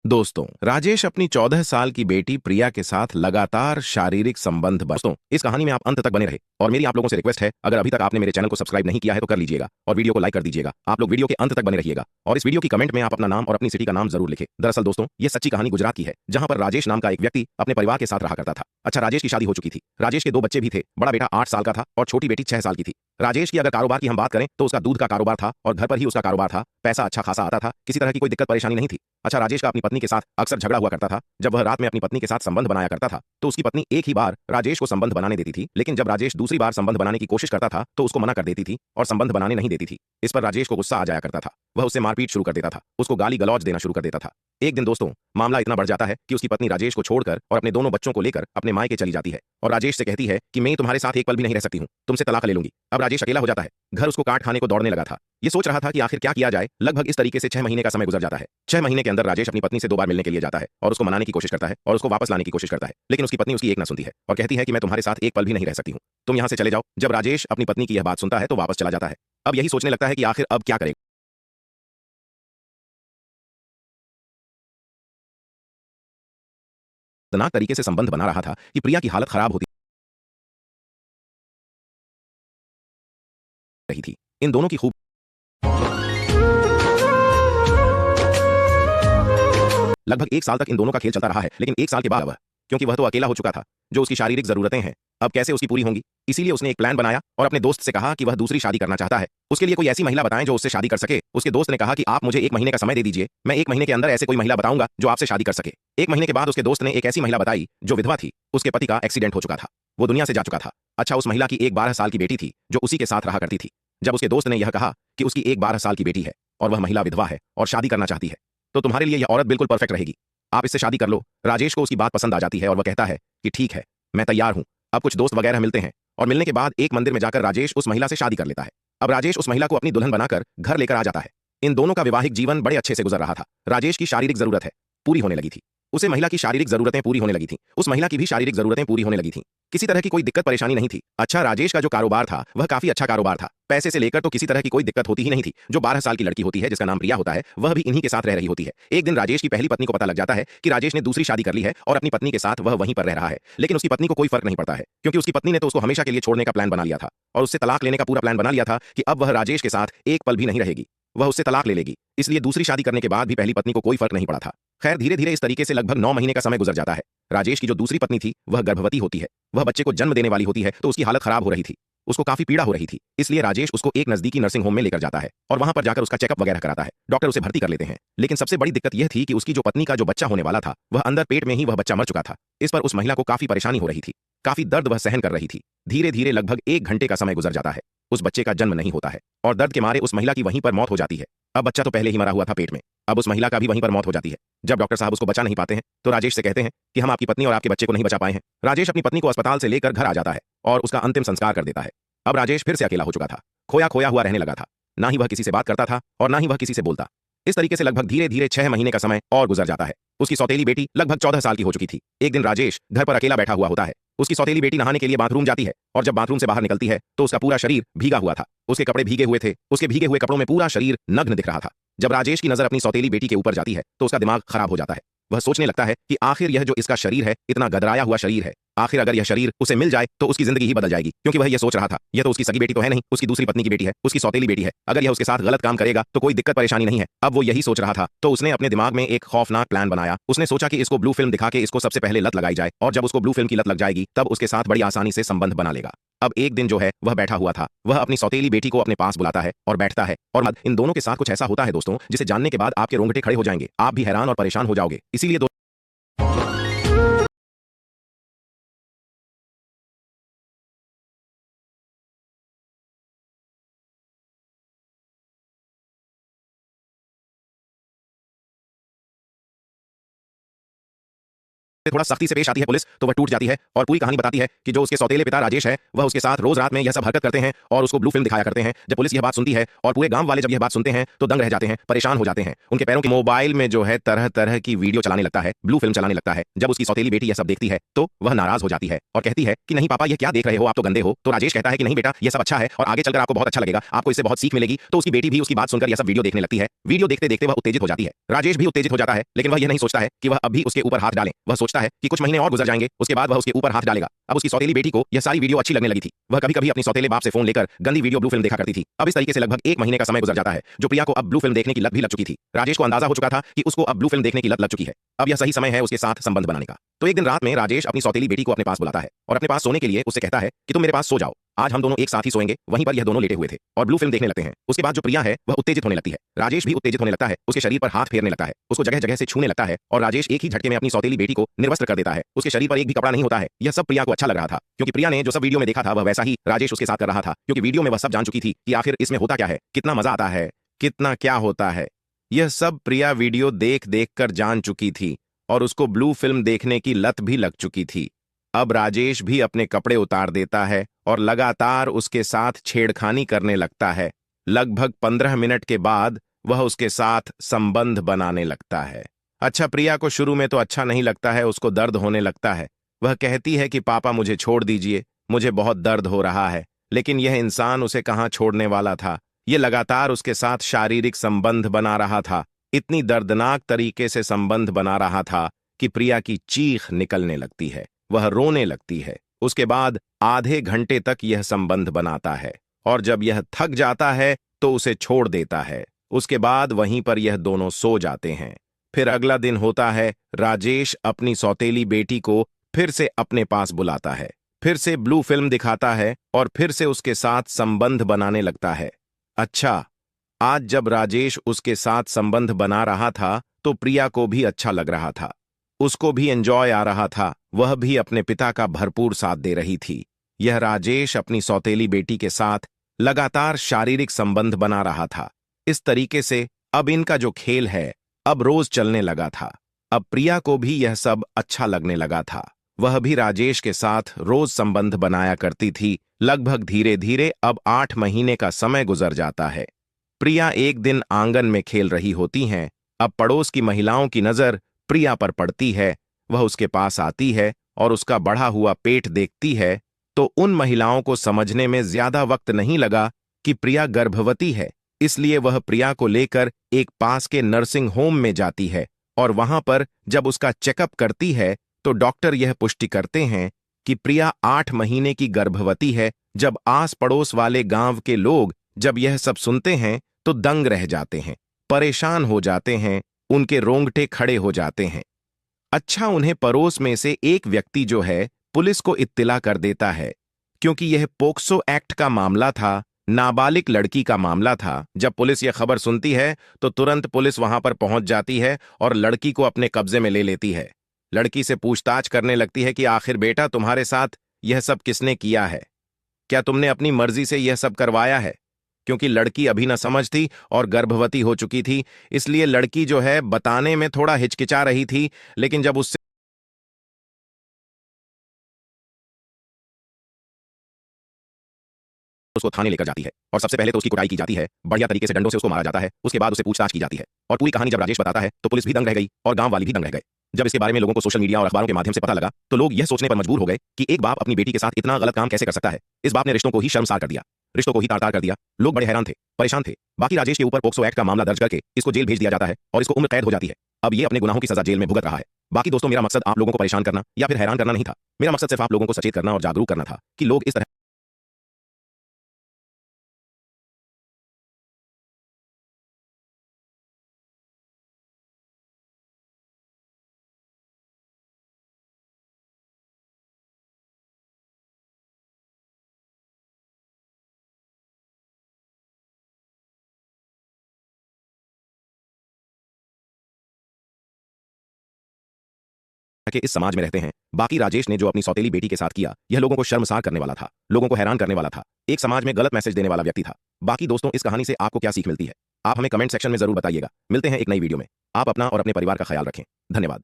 दोस्तों, राजेश अपनी 14 साल की बेटी प्रिया के साथ लगातार शारीरिक संबंध दोस्तों, इस कहानी में आप अंत तक बने रहे और मेरी आप लोगों से रिक्वेस्ट है, अगर अभी तक आपने मेरे चैनल को सब्सक्राइब नहीं किया है तो कर लीजिएगा और वीडियो को लाइक कर दीजिएगा। आप लोग वीडियो के अंत तक बने रहिएगा और इस वीडियो की कमेंट में आप अपना नाम और अपनी सिटी का नाम जरूर लिखें। दरअसल दोस्तों, ये सच्ची कहानी गुजरात की है, जहां पर राजेश नाम का एक व्यक्ति अपने परिवार के साथ रहा करता था। अच्छा, राजेश की शादी हो चुकी थी। राजेश के 2 बच्चे भी थे। बड़ा बेटा 8 साल का था और छोटी बेटी 6 साल की थी। राजेश की अगर कारोबार की हम बात करें तो उसका दूध का कारोबार था और घर पर ही उसका कारोबार था। पैसा अच्छा खासा आता था, किसी तरह की कोई दिक्कत परेशानी नहीं थी। अच्छा, राजेश का अपनी पत्नी के साथ अक्सर झगड़ा हुआ करता था। जब वह रात में अपनी पत्नी के साथ संबंध बनाया करता था तो उसकी पत्नी एक ही बार राजेश को संबंध बनाने देती थी, लेकिन जब राजेश दूसरी बार संबंध बनाने की कोशिश करता था तो उसको मना कर देती थी और संबंध बनाने नहीं देती थी। इस पर राजेश को गुस्सा आ जाया करता था। वह उससे मारपीट शुरू कर देता था, उसको गाली गलौज देना शुरू कर देता था। एक दिन दोस्तों, मामला इतना बढ़ जाता है कि उसकी पत्नी राजेश को छोड़कर और अपने दोनों बच्चों को लेकर अपने मायके चली जाती है और राजेश से कहती है कि मैं तुम्हारे साथ एक पल भी नहीं रह सकती हूँ, तुमसे तलाक ले लूंगी। अब राजेश अकेला हो जाता है। घर उसको काट खाने को दौड़ने लगा था। ये सोच रहा था कि आखिर क्या किया जाए। लगभग इस तरीके से 6 महीने का समय गुजर जाता है। 6 महीने के अंदर राजेश अपनी पत्नी से 2 बार मिलने के लिए जाता है और उसको मनाने की कोशिश करता है और उसको वापस लाने की कोशिश करता है, लेकिन उसकी पत्नी उसकी एक ना सुनती है और कहती है कि मैं तुम्हारे साथ एक पल भी नहीं रह सकती हूँ, तुम यहाँ से चले जाओ। जब राजेश अपनी पत्नी की यह बात सुनता है तो वापस चला जाता है। अब यही सोचने लगता है कि आखिर अब क्या करेगा। खतरनाक तरीके से संबंध बना रहा था कि प्रिया की हालत खराब होती रही थी। इन दोनों की खूब लगभग 1 साल तक इन दोनों का खेल चलता रहा है, लेकिन 1 साल के बाद वह, क्योंकि वह तो अकेला हो चुका था, जो उसकी शारीरिक जरूरतें हैं अब कैसे उसकी पूरी होंगी। इसीलिए उसने एक प्लान बनाया और अपने दोस्त से कहा कि वह दूसरी शादी करना चाहता है। उसके लिए कोई ऐसी महिला बताएं जो उससे शादी कर सके। उसके दोस्त ने कहा कि आप मुझे 1 महीने का समय दे दीजिए, मैं 1 महीने के अंदर ऐसे कोई महिला बताऊंगा जो आपसे शादी कर सके। 1 महीने के बाद उसके दोस्त ने एक ऐसी महिला बताई जो विधवा थी। उसके पति का एक्सीडेंट हो चुका था, वो दुनिया से जा चुका था। अच्छा, उस महिला की एक 12 साल की बेटी थी जो उसी के साथ रहा करती थी। जब उसके दोस्त ने यह कहा कि उसकी एक 12 साल की बेटी है और वह महिला विधवा है और शादी करना चाहती है, तो तुम्हारे लिए यह औरत बिल्कुल परफेक्ट रहेगी, आप इससे शादी कर लो। राजेश को उसकी बात पसंद आ जाती है और वह कहता है कि ठीक है, मैं तैयार हूं। अब कुछ दोस्त वगैरह मिलते हैं और मिलने के बाद एक मंदिर में जाकर राजेश उस महिला से शादी कर लेता है। अब राजेश उस महिला को अपनी दुल्हन बनाकर घर लेकर आ जाता है। इन दोनों का वैवाहिक जीवन बड़े अच्छे से गुजर रहा था। राजेश की शारीरिक जरूरत है पूरी होने लगी थी, उसे महिला की शारीरिक जरूरतें पूरी होने लगी थी, उस महिला की भी शारीरिक जरूरतें पूरी होने लगी थी। किसी तरह की कोई दिक्कत परेशानी नहीं थी। अच्छा, राजेश का जो कारोबार था वह काफी अच्छा कारोबार था। पैसे से लेकर तो किसी तरह की कोई दिक्कत होती ही नहीं थी। जो 12 साल की लड़की होती है जिसका नाम प्रिया होता है, वह भी इन्हीं के साथ रह रही होती है। एक दिन राजेश की पहली पत्नी को पता लग जाता है कि राजेश ने दूसरी शादी कर ली है और अपनी पत्नी के साथ वह वहीं पर रह रहा है, लेकिन उसकी पत्नी को कोई फर्क नहीं पड़ता है, क्योंकि उसकी पत्नी ने तो उसको हमेशा के लिए छोड़ने का प्लान बना लिया था और उससे तलाक लेने का पूरा प्लान बना लिया था कि अब वह राजेश के साथ एक पल भी नहीं रहेगी, वह उससे तलाक ले लेगी। इसलिए दूसरी शादी करने के बाद भी पहली पत्नी को कोई फर्क नहीं पड़ा था। खैर, धीरे धीरे इस तरीके से लगभग 9 महीने का समय गुजर जाता है। राजेश की जो दूसरी पत्नी थी वह गर्भवती होती है। वह बच्चे को जन्म देने वाली होती है तो उसकी हालत खराब हो रही थी, उसको काफी पीड़ा हो रही थी। इसलिए राजेश उसको एक नजदीकी नर्सिंग होम में लेकर जाता है और वहां पर जाकर उसका चेकअप वगैरह कराता है। डॉक्टर उसे भर्ती कर लेते हैं, लेकिन सबसे बड़ी दिक्कत यह थी कि उसकी जो पत्नी का जो बच्चा होने वाला था वह अंदर पेट में ही वह बच्चा मर चुका था। इस पर उस महिला को काफी परेशानी हो रही थी, काफी दर्द वह सहन कर रही थी। धीरे धीरे लगभग 1 घंटे का समय गुजर जाता है, उस बच्चे का जन्म नहीं होता है और दर्द के मारे उस महिला की वहीं पर मौत हो जाती है। अब बच्चा तो पहले ही मरा हुआ था पेट में, अब उस महिला का भी वहीं पर मौत हो जाती है। जब डॉक्टर साहब उसको बचा नहीं पाते हैं तो राजेश से कहते हैं कि हम आपकी पत्नी और आपके बच्चे को नहीं बचा पाए हैं। राजेश अपनी पत्नी को अस्पताल से लेकर घर आ जाता है और उसका अंतिम संस्कार कर देता है। अब राजेश फिर से अकेला हो चुका था, खोया खोया हुआ रहने लगा था। ना ही वह किसी से बात करता था और ना ही वह किसी से बोलता। इस तरीके से लगभग धीरे धीरे 6 महीने का समय और गुजर जाता है। उसकी सौतेली बेटी लगभग 14 साल की हो चुकी थी। एक दिन राजेश घर पर अकेला बैठा हुआ होता है। उसकी सौतेली बेटी नहाने के लिए बाथरूम जाती है और जब बाथरूम से बाहर निकलती है तो उसका पूरा शरीर भीगा हुआ था। उसके कपड़े भीगे हुए थे, उसके भीगे हुए कपड़ों में पूरा शरीर नग्न दिख रहा था। जब राजेश की नजर अपनी सौतेली बेटी के ऊपर जाती है तो उसका दिमाग खराब हो जाता है। वह सोचने लगता है कि आखिर यह जो इसका शरीर है, इतना गदराया हुआ शरीर है, आखिर अगर यह शरीर उसे मिल जाए तो उसकी जिंदगी ही बदल जाएगी। क्योंकि वह यह सोच रहा था, यह तो उसकी सगी बेटी तो है नहीं, उसकी दूसरी पत्नी की बेटी है, उसकी सौतेली बेटी है। अगर यह उसके साथ गलत काम करेगा तो कोई दिक्कत परेशानी नहीं है। अब वो यही सोच रहा था तो उसने अपने दिमाग में एक खौफनाक प्लान बनाया। उसने सोचा कि इसको ब्लू फिल्म दिखा के इसको सबसे पहले लत लगाई जाए और जब उसको ब्लू फिल्म की लत लग जाएगी तब उसके साथ बड़ी आसानी से संबंध बना लेगा। अब एक दिन जो है वह बैठा हुआ था, वह अपनी सौतेली बेटी को अपने पास बुलाता है और बैठता है और इन दोनों के साथ कुछ ऐसा होता है दोस्तों, जिसे जानने के बाद आपके रोंगटे खड़े हो जाएंगे, आप भी हैरान और परेशान हो जाओगे। इसीलिए थोड़ा सख्ती से पेश आती है पुलिस तो वह टूट जाती है और पूरी कहानी बताती है कि जो उसके सौतेले पिता राजेश है वह उसके साथ रोज रात में यह सब हरकत करते हैं और उसको ब्लू फिल्म दिखाया करते हैं। जब पुलिस यह बात सुनती है और पूरे गांव वाले जब यह बात सुनते हैं तो दंग रह जाते हैं, परेशान हो जाते हैं। उनके पैरों के मोबाइल में जो है तरह तरह की वीडियो चलाने लगता है, ब्लू फिल्म चलाने लगता है। जब उसकी सौतेली बेटी यह सब देखती है तो वह नाराज हो जाती है और कहती है कि नहीं पापा, यह क्या देख रहे हो, आप तो गंदे हो। तो राजेश कहता है कि नहीं बेटा, यह सब अच्छा है और आगे चलकर आपको बहुत अच्छा लगेगा, आपको इससे बहुत सीख मिलेगी। तो उसकी बेटी भी उसकी बात सुनकर यह सब वीडियो देखने लगती है। वीडियो देखते देखते वह उत्तेजित हो जाती है। राजेश भी उत्तेजित हो जाता है, लेकिन वह यह नहीं सोचता है कि वह अभी उसके ऊपर हाथ डालें। वह सोचता है कि कुछ महीने और गुजर जाएंगे, उसके बाद वह उसके ऊपर हाथ डालेगा। अब उसकी सौतेली बेटी को यह सारी वीडियो अच्छी लगने लगी थी। वह कभी कभी अपनी सौतेले बाप से फोन लेकर गंदी वीडियो ब्लू फिल्म देखा करती थी। अब इस तरीके से लगभग 1 महीने का समय गुजर जाता है जो प्रिया को अब ब्लू फिल्म देखने की लत भी लग चुकी थी। राजेश को अंदाजा हो चुका था कि उसको अब ब्लू फिल्म देखने की लत लग चुकी है। अब यह सही समय है उसके साथ संबंध बनाने का। तो एक दिन रात में राजेश अपनी सौतेली बेटी को अपने पास बुलाता है और अपने पास सोने के लिए उससे कहता है कि तुम मेरे पास सो जाओ, आज हम दोनों एक साथ ही सोएंगे। वहीं पर यह दोनों लेटे हुए थे और ब्लू फिल्म देखने लगते हैं। उसके बाद जो प्रिया है वह उत्तेजित होने लगती है। राजेश भी उत्तेजित होने लगता है, उसके शरीर पर हाथ फेरने लगता है, उसको जगह जगह से छूने लगता है और राजेश एक ही झटके में अपनी सौतेली बेटी को निर्वस्त्र कर देता है। उसके शरीर पर एक भी कपड़ा नहीं होता है। यह सब प्रिया को अच्छा लग रहा था क्योंकि प्रिया ने जो सब वीडियो में देखा था वह वैसा ही राजेश उसके साथ कर रहा था, क्योंकि वीडियो में वह सब जान चुकी थी कि आखिर इसमें होता क्या है, कितना मजा आता है, कितना क्या होता है। यह सब प्रिया वीडियो देख देख कर जान चुकी थी और उसको ब्लू फिल्म देखने की लत भी लग चुकी थी। अब राजेश भी अपने कपड़े उतार देता है और लगातार उसके साथ छेड़खानी करने लगता है। लगभग 15 मिनट के बाद वह उसके साथ संबंध बनाने लगता है। अच्छा, प्रिया को शुरू में तो अच्छा नहीं लगता है, उसको दर्द होने लगता है। वह कहती है कि पापा मुझे छोड़ दीजिए, मुझे बहुत दर्द हो रहा है। लेकिन यह इंसान उसे कहाँ छोड़ने वाला था। यह लगातार उसके साथ शारीरिक संबंध बना रहा था, इतनी दर्दनाक तरीके से संबंध बना रहा था कि प्रिया की चीख निकलने लगती है, वह रोने लगती है। उसके बाद आधे घंटे तक यह संबंध बनाता है और जब यह थक जाता है तो उसे छोड़ देता है। उसके बाद वहीं पर यह दोनों सो जाते हैं। फिर अगला दिन होता है, राजेश अपनी सौतेली बेटी को फिर से अपने पास बुलाता है, फिर से ब्लू फिल्म दिखाता है और फिर से उसके साथ संबंध बनाने लगता है। अच्छा, आज जब राजेश उसके साथ संबंध बना रहा था तो प्रिया को भी अच्छा लग रहा था, उसको भी एंजॉय आ रहा था, वह भी अपने पिता का भरपूर साथ दे रही थी। यह राजेश अपनी सौतेली बेटी के साथ लगातार शारीरिक संबंध बना रहा था। इस तरीके से अब इनका जो खेल है अब रोज चलने लगा था। अब प्रिया को भी यह सब अच्छा लगने लगा था, वह भी राजेश के साथ रोज संबंध बनाया करती थी। लगभग धीरे धीरे अब 8 महीने का समय गुजर जाता है। प्रिया एक दिन आंगन में खेल रही होती हैं। अब पड़ोस की महिलाओं की नजर प्रिया पर पड़ती है। वह उसके पास आती है और उसका बढ़ा हुआ पेट देखती है तो उन महिलाओं को समझने में ज्यादा वक्त नहीं लगा कि प्रिया गर्भवती है। इसलिए वह प्रिया को लेकर एक पास के नर्सिंग होम में जाती है और वहां पर जब उसका चेकअप करती है तो डॉक्टर यह पुष्टि करते हैं कि प्रिया 8 महीने की गर्भवती है। जब आस पड़ोस वाले गांव के लोग जब यह सब सुनते हैं तो दंग रह जाते हैं, परेशान हो जाते हैं, उनके रोंगटे खड़े हो जाते हैं। अच्छा, उन्हें पड़ोस में से एक व्यक्ति जो है पुलिस को इत्तिला कर देता है, क्योंकि यह पोक्सो एक्ट का मामला था, नाबालिग लड़की का मामला था। जब पुलिस यह खबर सुनती है तो तुरंत पुलिस वहां पर पहुंच जाती है और लड़की को अपने कब्जे में ले लेती है। लड़की से पूछताछ करने लगती है कि आखिर बेटा तुम्हारे साथ यह सब किसने किया है, क्या तुमने अपनी मर्जी से यह सब करवाया है। क्योंकि लड़की अभी न समझ थी और गर्भवती हो चुकी थी, इसलिए लड़की जो है बताने में थोड़ा हिचकिचा रही थी। लेकिन जब उससे उसको थाने लेकर जाती है और सबसे पहले तो उसकी कुटाई की जाती है, बढ़िया तरीके से डंडों से उसको मारा जाता है। उसके बाद उसे पूछताछ की जाती है और पूरी कहानी जब राजेश बताता है तो पुलिस भी दंग रह गई और गांव वाली भी दंग रह गए। जब इसके बारे में लोगों को सोशल मीडिया और अखबारों के माध्यम से पता लगा तो लोग यह सोचने पर मजबूर हो गए कि एक बाप अपनी बेटी के साथ इतना गलत काम कैसे कर सकता है। इस बाप ने रिश्तों को ही शर्मसार कर दिया, रिश्तों को ही तार-तार कर दिया। लोग बड़े हैरान थे, परेशान थे। बाकी राजेश के ऊपर पोक्सो एक्ट का मामला दर्ज करके इसको जेल भेज दिया जाता है और इसको उम्र कैद हो जाती है। अब ये अपने गुनाहों की सजा जेल में भुगत रहा है। बाकी दोस्तों, मेरा मकसद आप लोगों को परेशान करना या फिर हैरान करना नहीं था। मेरा मकसद सिर्फ आप लोगों को सचेत करना और जागरूक करना था कि लोग इस तरह के इस समाज में रहते हैं। बाकी राजेश ने जो अपनी सौतेली बेटी के साथ किया यह लोगों को शर्मसार करने वाला था, लोगों को हैरान करने वाला था, एक समाज में गलत मैसेज देने वाला व्यक्ति था। बाकी दोस्तों, इस कहानी से आपको क्या सीख मिलती है, आप हमें कमेंट सेक्शन में जरूर बताइएगा। मिलते हैं एक नई वीडियो में। आप अपना और अपने परिवार का ख्याल रखें। धन्यवाद।